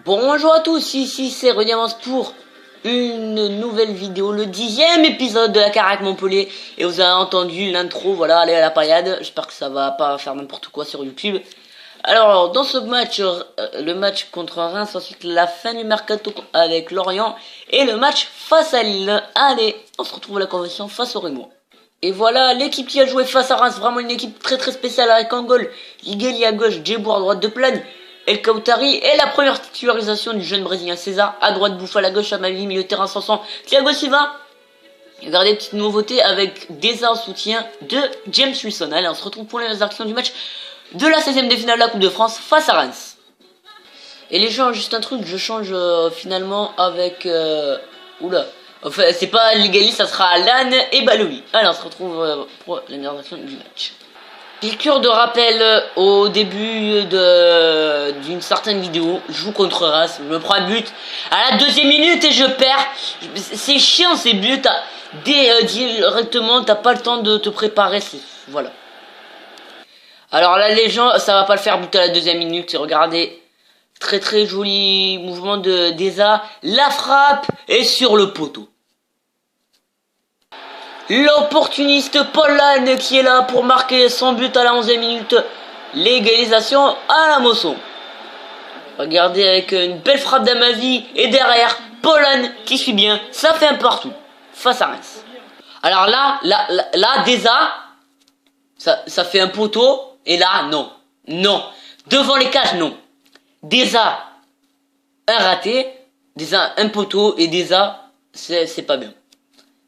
Bonjour à tous, ici c'est Rediamance pour une nouvelle vidéo, le 10e épisode de la Carac Montpellier. Et vous avez entendu l'intro, voilà, allez à la paillade. J'espère que ça va pas faire n'importe quoi sur YouTube. Alors, dans ce match, le match contre Reims, ensuite la fin du mercato avec Lorient et le match face à Lille. Allez, on se retrouve à la convention face au Rémois. Et voilà l'équipe qui a joué face à Reims, vraiment une équipe très spéciale avec en goal Yigueli à gauche, Djebour à droite de Plagne, El Kaoutari et la première titularisation du jeune brésilien César à droite, Bouffal à gauche, Amavi, milieu de terrain Sanson, Thiago Silva. Regardez, petite nouveauté avec des en soutien de James Wilson. Allez, on se retrouve pour les actions du match de la 16e de finale de la Coupe de France face à Reims. Et les gens, juste un truc, je change finalement avec... Oula. Enfin, c'est pas Ligali, ça sera Alan et Baloui. Alors, on se retrouve pour la meilleure action du match. Piqûre de rappel au début d'une certaine vidéo. Je joue contre Reims, je me prends un but à la 2e minute et je perds. C'est chiant ces buts. Directement, t'as pas le temps de te préparer. Voilà. Alors là, les gens, ça va pas le faire but à la 2e minute. Regardez. Très joli mouvement de Deza. La frappe est sur le poteau. L'opportuniste Paul Lannes qui est là pour marquer son but à la 11e minute. L'égalisation à la Mosson. Regardez avec une belle frappe d'Amavi. Et derrière, Paul Lannes qui suit bien. Ça fait un partout. Face à Reims. Alors là Deza. Ça fait un poteau. Et là, non. Non. Devant les cages, non. Deza, un raté. Deza, un poteau. Et Deza, c'est pas bien.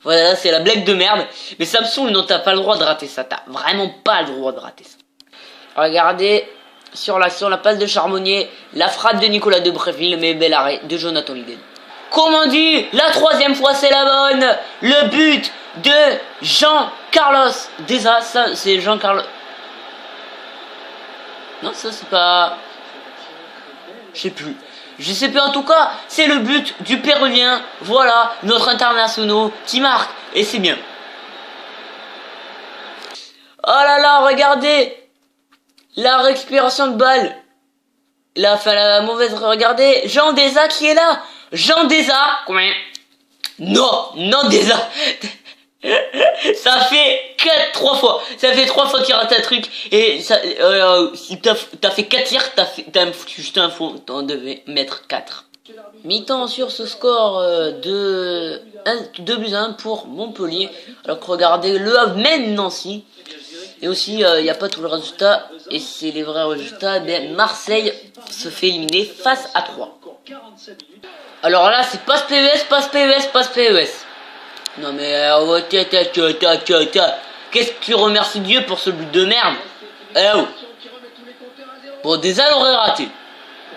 Voilà, c'est la blague de merde. Mais Samsung, non, t'as pas le droit de rater ça. T'as vraiment pas le droit de rater ça. Regardez, sur l'action, la passe de Charbonnier, la frappe de Nicolas de Bréville, mais bel arrêt de Jonathan Liguen. Comme on dit, la 3e fois c'est la bonne. Le but de Jean-Carlos Deza, ça c'est Jean-Carlos... Non, ça c'est pas... Je sais plus en tout cas, c'est le but du Péruvien, voilà, notre international qui marque, et c'est bien. Oh là là, regardez, la récupération de balle, la mauvaise, regardez, Jean Deza qui est là, Jean Deza, non, Deza, ça fait 3 fois. Ça fait 3 fois qu'il rate un truc. Et ça, si t'as fait 4 tirs, t'as foutu juste un fond. T'en devais mettre 4. Mi-temps sur ce score de 2 buts à 1 pour Montpellier. Alors que regardez, Le Havre mène Nancy. Et aussi, il n'y a pas tout le résultat. Et c'est les vrais résultats. Marseille se fait éliminer face à 3. Alors là, c'est passe PES. Non mais qu'est-ce que tu remercies Dieu pour ce but de merde? Bon, des ailes aurait raté.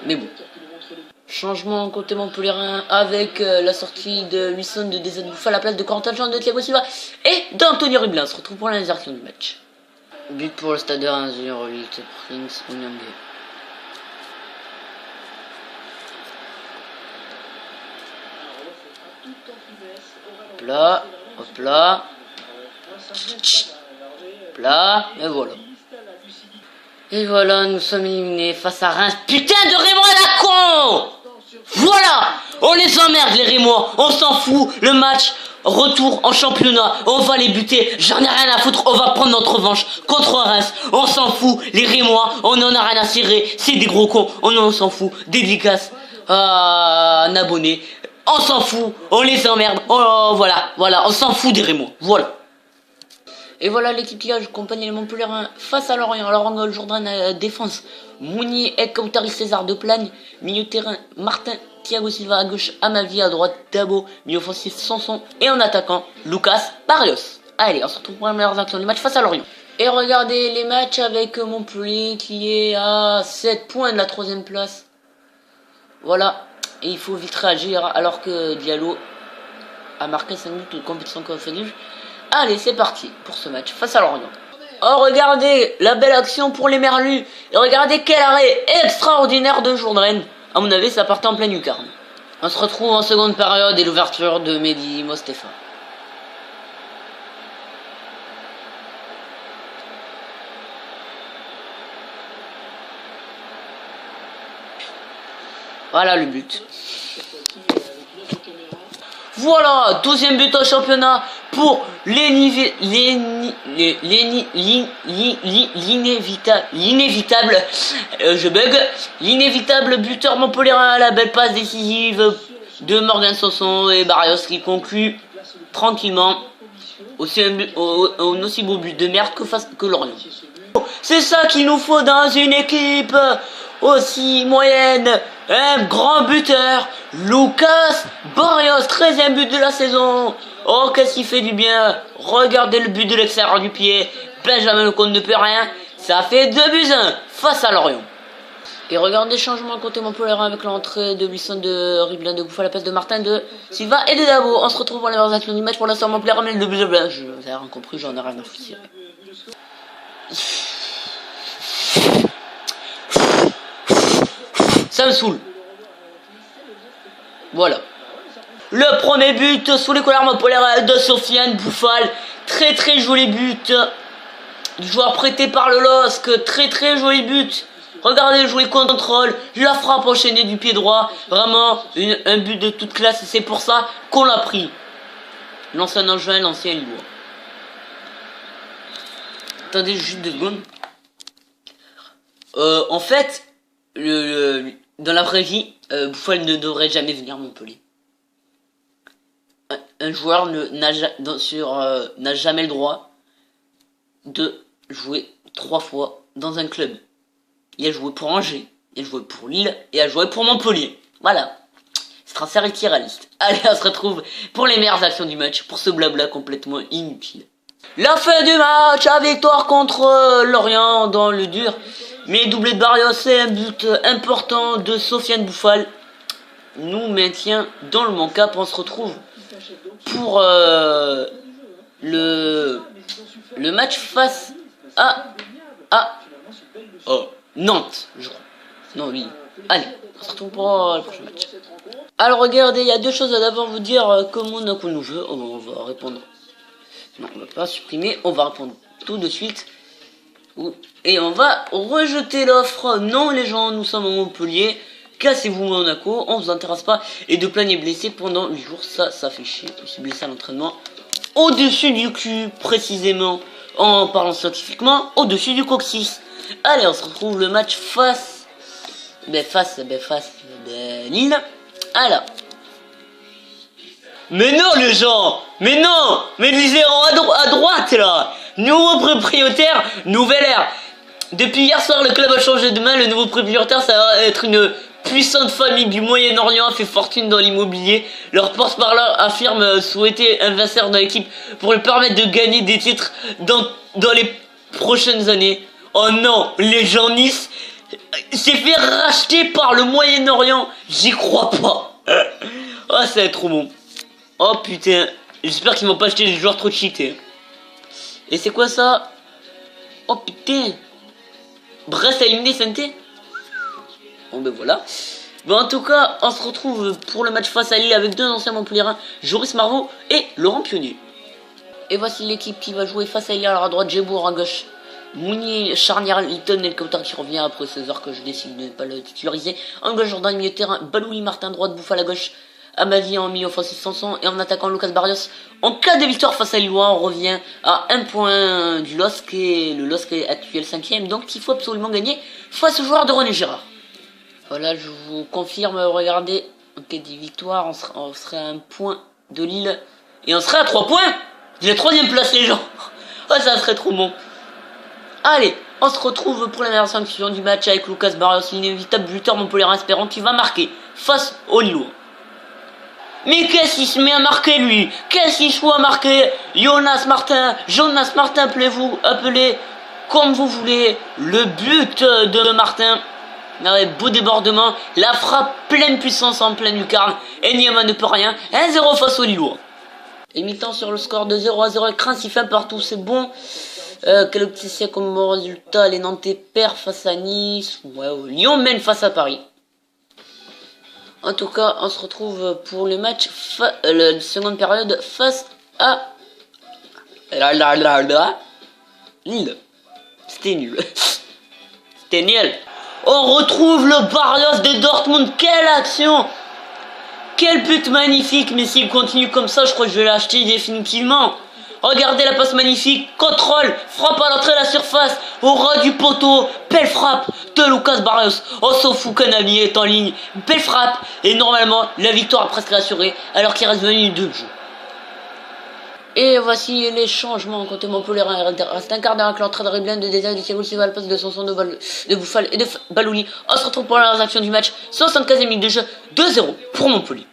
Mais bon. Changement côté Montpellierin avec la sortie de Wilson de Deza Bouffal à la place de Corentin Jean de Thiago Silva et d'Anthony Rublin. On se retrouve pour la insertion du match. But pour le Stade 1-0 Prince Onyangé. Hop là, et voilà. Et voilà, nous sommes éliminés face à Reims. Putain de Rémois à la con! Voilà! On les emmerde les Rémois, on s'en fout, le match, retour en championnat, on va les buter, j'en ai rien à foutre, on va prendre notre revanche contre Reims, on s'en fout, les Rémois, on en a rien à cirer, c'est des gros cons, on s'en fout, dédicace à un abonné. On s'en fout, on les emmerde, voilà, on s'en fout des Rémois, voilà. Et voilà l'équipe qui accompagne les Montpellierins face à Lorient. Alors en goal, Jourdain à défense, Mounier, El Kaoutari, César de Plagne, milieu de terrain, Martin, Thiago Silva à gauche, Amavi à droite, Dabo, milieu offensif, Sanson, et en attaquant, Lucas Barrios. Allez, on se retrouve pour la meilleure action du match face à Lorient. Et regardez les matchs avec Montpellier qui est à 7 points de la 3e place. Voilà. Et il faut vite réagir alors que Diallo a marqué 5 minutes de compétition offensive. Allez, c'est parti pour ce match face à Lorient. Oh, regardez la belle action pour les Merlus. Et regardez quel arrêt extraordinaire de Jourdain. À mon avis, ça partait en pleine lucarne. On se retrouve en seconde période et l'ouverture de Mehdi Mostefa. Voilà le but. Voilà, 12e but au championnat pour l'inévitable, je bug, l'inévitable buteur montpelliérain à la belle passe décisive de Morgan Sanson et Barrios qui conclut tranquillement aussi un aussi beau but de merde que Lorient. C'est ça qu'il nous faut dans une équipe aussi moyenne. Un grand buteur, Lucas Barrios, 13e but de la saison. Oh, qu'est-ce qui fait du bien. Regardez le but de l'extérieur du pied. Benjamin Lecomte ne peut rien. Ça fait 2-1 face à Lorient. Et regardez le changement côté Montpellier avec l'entrée de Buisson, de Riblin, de Bouffal, la place de Martin, de Silva et de Dabo. On se retrouve pour les meilleures actions du match. Pour l'instant, Montpellier ramène le but de blanc. Vous avez rien compris, j'en ai rien à foutre. Ça me saoule. Voilà. Le premier but sous les couleurs Montpellier de Sofiane Bouffal. Très très joli but. Du joueur prêté par le LOSC. Très très joli but. Regardez le joli contrôle. La frappe enchaînée du pied droit. Vraiment un but de toute classe. C'est pour ça qu'on l'a pris. L'ancien Angevin, l'ancien Lillois. Attendez juste 2 secondes. En fait, dans la vraie vie, Bouffal ne devrait jamais venir à Montpellier. Un joueur n'a jamais le droit de jouer 3 fois dans un club. Il a joué pour Angers, il a joué pour Lille et il a joué pour Montpellier. Voilà. C'est transfert est irréaliste. Allez, on se retrouve pour les meilleures actions du match, pour ce blabla complètement inutile. La fin du match, la victoire contre Lorient dans le dur. Mais doublé de Barrios, c'est un but important de Sofiane Bouffal. Nous maintient dans le Mancap. On se retrouve pour le match face à Nantes, je crois. Non, oui. Allez, on se retrouve pour le prochain match. Alors regardez, il y a 2 choses à d'abord vous dire que Monaco nous veut. On va répondre. Non, on va pas supprimer, on va répondre tout de suite. Et on va rejeter l'offre. Non les gens, nous sommes à Montpellier. Cassez-vous Monaco, on vous intéresse pas. Et de planer blessé pendant 8 jours, ça fait chier. Je suis blessé à l'entraînement. Au-dessus du cul, précisément. En parlant scientifiquement, au-dessus du coccyx. Allez, on se retrouve le match face Lille. Alors. Mais non les gens. Mais non. Mais lisez à droite là. Nouveau propriétaire, nouvelle ère. Depuis hier soir, le club a changé de main. Le nouveau propriétaire, ça va être une puissante famille du Moyen-Orient, fait fortune dans l'immobilier. Leur porte-parole affirme souhaiter investir dans l'équipe pour lui permettre de gagner des titres dans les prochaines années. Oh non, les gens Nice s'est fait racheter par le Moyen-Orient. J'y crois pas. Oh, ça va être trop bon. Oh putain, j'espère qu'ils vont pas acheter des joueurs trop cheatés. Et c'est quoi ça? Oh putain. Brest a éliminé Saint-Étienne. Bon ben voilà. Bon en tout cas, on se retrouve pour le match face à Lille avec 2 anciens Montpelliérains, Joris Marvaux et Laurent Pionnier. Et voici l'équipe qui va jouer face à Lille. Alors à droite, Djebour, à gauche Mounier, charnière, Litton, Helicopter qui revient après 16 heures que je décide de ne pas le titulariser. En gauche, Jordan, milieu de terrain, Balouli, Martin, droite, Bouffal à gauche, Amavi en milieu offensif Sanson et en attaquant Lucas Barrios. En cas de victoire face à Lillois, on revient à 1 point du LOSC et le LOSC est actuel 5ème, donc il faut absolument gagner face au joueur de René Girard. Voilà, je vous confirme, regardez, en cas de victoire, on serait à 1 point de Lille et on serait à 3 points de la 3ème place les gens. Oh, ça serait trop bon. Allez, on se retrouve pour la meilleure sanction du match avec Lucas Barrios, l'inévitable buteur montpelliérain espérant qui va marquer face au Lillois. Mais qu'est-ce qu'il se met à marquer lui? Qu'est-ce qu'il faut à marquer? Jonas Martin, appelez-vous, appelez comme vous voulez. Le but de Martin. Avec beau débordement, la frappe pleine puissance en pleine lucarne. Et Niama ne peut rien. 1-0 face au Lillois. Et mi-temps sur le score de 0-0. Craintif un partout, c'est bon. Quel petit comme bon résultat? Les Nantais perdent face à Nice. Ouais, Lyon mène face à Paris. En tout cas, on se retrouve pour le match, la seconde période, face à Lille. C'était nul. C'était nul. On retrouve le Barrios de Dortmund. Quelle action! Quel but magnifique! Mais s'il continue comme ça, je crois que je vais l'acheter définitivement. Regardez la passe magnifique, contrôle, frappe à l'entrée de la surface, au ras du poteau, belle frappe de Lucas Barrios. On s'en fout qu'un ami est en ligne, belle frappe, et normalement la victoire est presque assurée alors qu'il reste 20 minutes de jeu. Et voici les changements côté Montpellier. Reste un quart d'heure avec l'entrée de Riblin, de détail de Thiago Silva, la passe de Sanson, de Bouffal et de Balouli. On se retrouve pour la action du match, 75e minute de jeu, 2-0 pour Montpellier.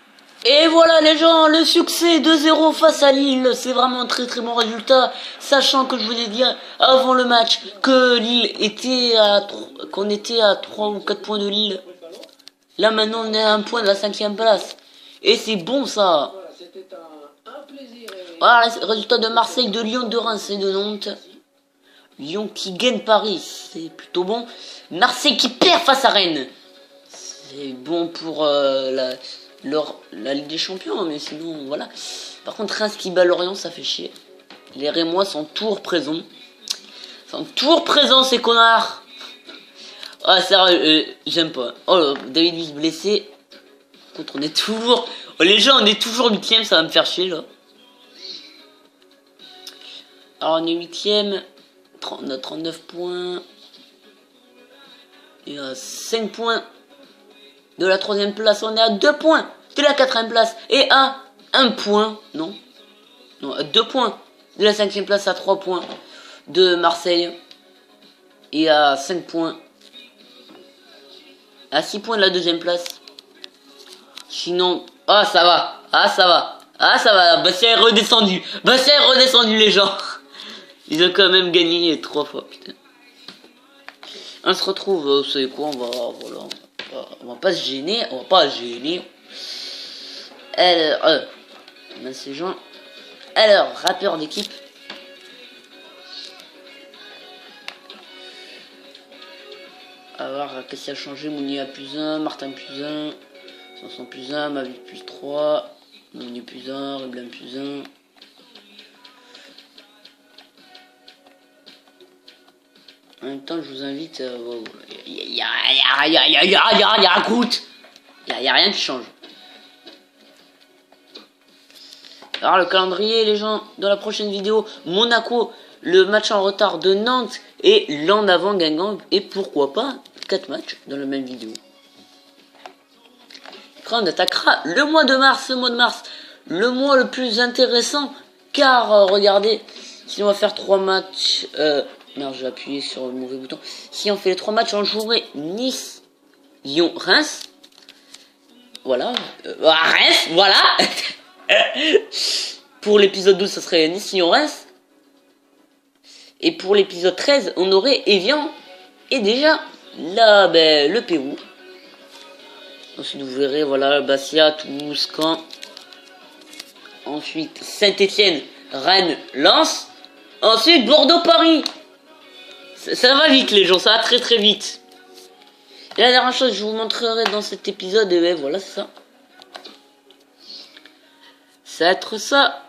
Et voilà les gens, le succès 2-0 face à Lille, c'est vraiment un très très bon résultat, sachant que je voulais dire avant le match que Lille était qu'on était à 3 ou 4 points de Lille. Là maintenant on est à 1 point de la 5e place. Et c'est bon ça. Voilà les résultats de Marseille, de Lyon, de Reims et de Nantes. Lyon qui gagne Paris, c'est plutôt bon. Marseille qui perd face à Rennes. C'est bon pour la Ligue des Champions, mais sinon, voilà. Par contre, Reims qui bat Lorient, ça fait chier. Les Rémois sont toujours présents. Ces connards. Ah, sérieux, j'aime pas. Oh, David Luiz blessé. Par contre, on est toujours... Oh, les gens, on est toujours 8ème, ça va me faire chier, là. Alors, on est 8ème. On a 39 points. Et à 5 points de la 3e place, on est à 2 points de la 4e place et à 1 point, non, à 2 points de la 5e place, à 3 points de Marseille et à 5 points, à 6 points de la 2e place. Sinon, ça va, Bastia est redescendu, les gens. Ils ont quand même gagné 3 fois, putain. On se retrouve, vous savez quoi, on va pas se gêner, Alors, ces gens. Alors, rappeur d'équipe. Alors, qu'est-ce qui a changé? Mounier à +1, Martin +1, Sanson +1, Mavic +3, Mounier +1, Reblin +1. En même temps, je vous invite. Il y a rien qui change. Alors, le calendrier, les gens, dans la prochaine vidéo, Monaco, le match en retard de Nantes et l'en avant Guingamp. Et pourquoi pas 4 matchs dans la même vidéo. Après, on attaquera le mois de mars, le mois le plus intéressant. Car, regardez, si on va faire 3 matchs. Merde, j'ai appuyé sur le mauvais bouton. Si on fait les 3 matchs, on jouerait Nice, Lyon, Reims. Voilà. Reims, voilà. Pour l'épisode 12, ça serait Nice, Lyon, Reims. Et pour l'épisode 13, on aurait Evian. Et déjà, là, le Pérou. Ensuite, vous verrez, voilà, Bastia, Toulouse, Caen. Ensuite, Saint-Etienne, Rennes, Lens. Ensuite, Bordeaux, Paris. Ça va vite les gens, ça va très très vite. Et la dernière chose que je vous montrerai dans cet épisode, et ben voilà, c'est ça. Ça va être ça.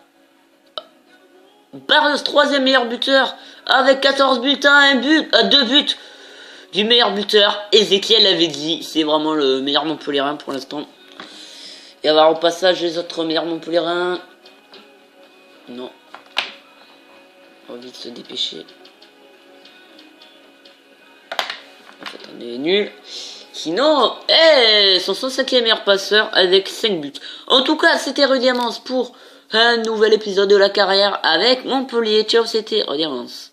Barrios, 3e meilleur buteur, avec 14 buts à 2 buts du meilleur buteur. Ezequiel l'avait dit, c'est vraiment le meilleur Montpellierin pour l'instant. Et on va au passage les autres meilleurs Montpellierins. Non. On va vite se dépêcher. En fait, on est nul. Sinon, son 105e meilleur passeur avec 5 buts. En tout cas, c'était Rudy Amance pour un nouvel épisode de la carrière avec Montpellier. Ciao, c'était Rudy Amance.